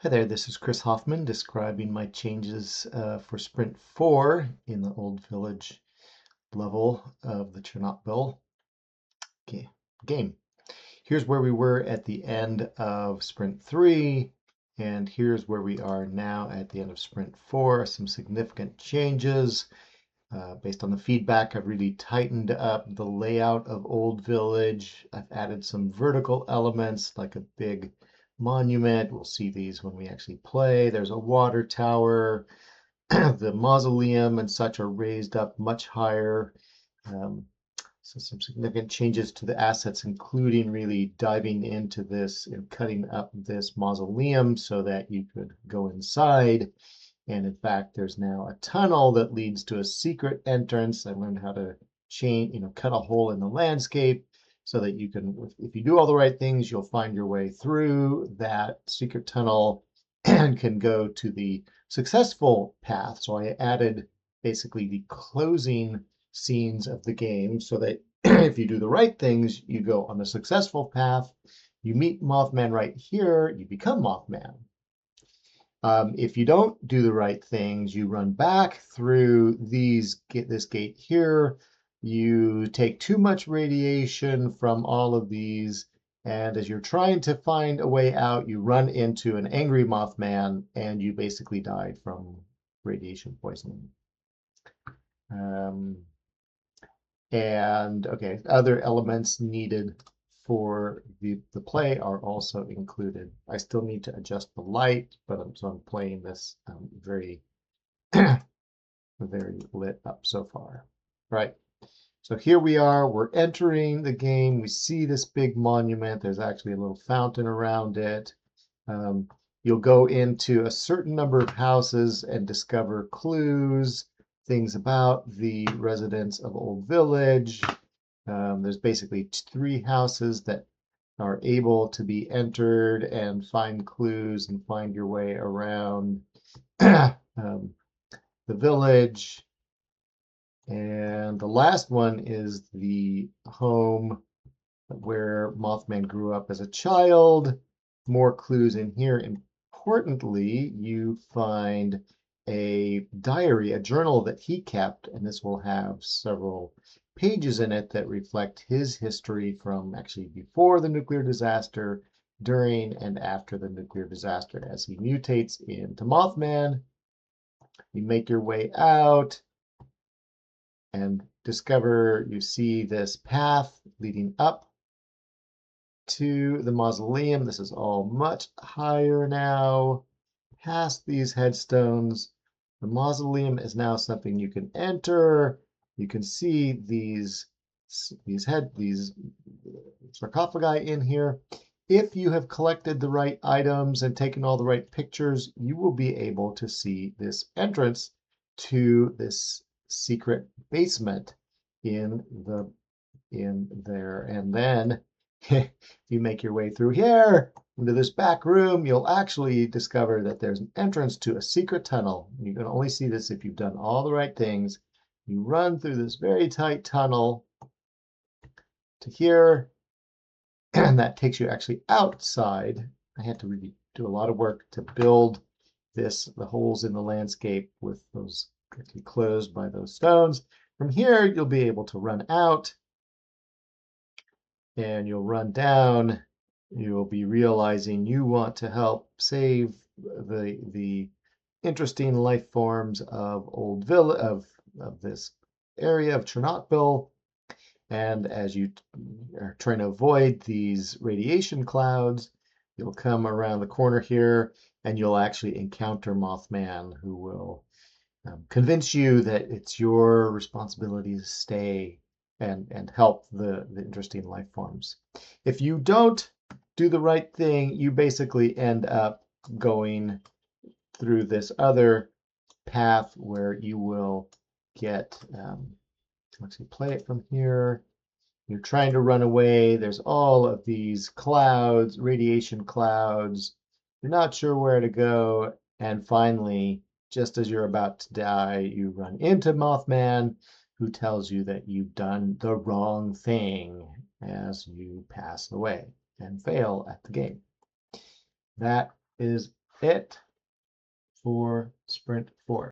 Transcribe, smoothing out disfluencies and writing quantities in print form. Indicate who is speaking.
Speaker 1: Hi there, this is Chris Hoffman describing my changes for Sprint 4 in the Old Village level of the Chernobyl game. Here's where we were at the end of Sprint 3, and here's where we are now at the end of Sprint 4. Some significant changes. Based on the feedback, I've really tightened up the layout of Old Village. I've added some vertical elements like a big monument. We'll see these when we actually play. There's a water tower. The mausoleum and such are raised up much higher. Um, so some significant changes to the assets, including really diving into this and cutting up this mausoleum so that you could go inside. And in fact, there's now a tunnel that leads to a secret entrance. I learned how to cut a hole in the landscape so that you can, if you do all the right things, you'll find your way through that secret tunnel and can go to the successful path. So I added basically the closing scenes of the game so that if you do the right things, you go on the successful path. You meet Mothman right here, you become Mothman. If you don't do the right things, you run back through this gate here. You take too much radiation from all of these, and as you're trying to find a way out, you run into an angry Mothman, and you basically die from radiation poisoning. Um, and okay, other elements needed for the play are also included. I still need to adjust the light, but I'm playing this very very lit up so far. Right. So here we are, we're entering the game. We see this big monument. There's actually a little fountain around it. You'll go into a certain number of houses and discover clues, things about the residents of Old Village. There's basically 3 houses that are able to be entered and find clues and find your way around the village. And the last one is the home where Mothman grew up as a child. More clues in here. Importantly, you find a diary, a journal that he kept, and this will have several pages in it that reflect his history from actually before the nuclear disaster, during, and after the nuclear disaster. As he mutates into Mothman, you make your way out and discover you see this path leading up to the mausoleum. This is all much higher now, past these headstones. The mausoleum is now something you can enter. You can see these sarcophagi in here. If you have collected the right items and taken all the right pictures, you will be able to see this entrance to this secret basement in there. And then you make your way through here into this back room, you'll actually discover that there's an entrance to a secret tunnel. You can only see this if you've done all the right things. You run through this very tight tunnel to here, and that takes you actually outside. I had to really do a lot of work to build the holes in the landscape with those actually closed by those stones. From here, you'll be able to run out and you'll run down. You'll be realizing you want to help save the interesting life forms of Old Villa of this area of Chernobyl. And as you are trying to avoid these radiation clouds, you'll come around the corner here and you'll actually encounter Mothman, who will convince you that it's your responsibility to stay and help the interesting life forms. If you don't do the right thing, you basically end up going through this other path where you will get, let's see, play it from here. You're trying to run away. There's all of these clouds, radiation clouds. You're not sure where to go. And finally, just as you're about to die, you run into Mothman, who tells you that you've done the wrong thing as you pass away and fail at the game. That is it for sprint 4.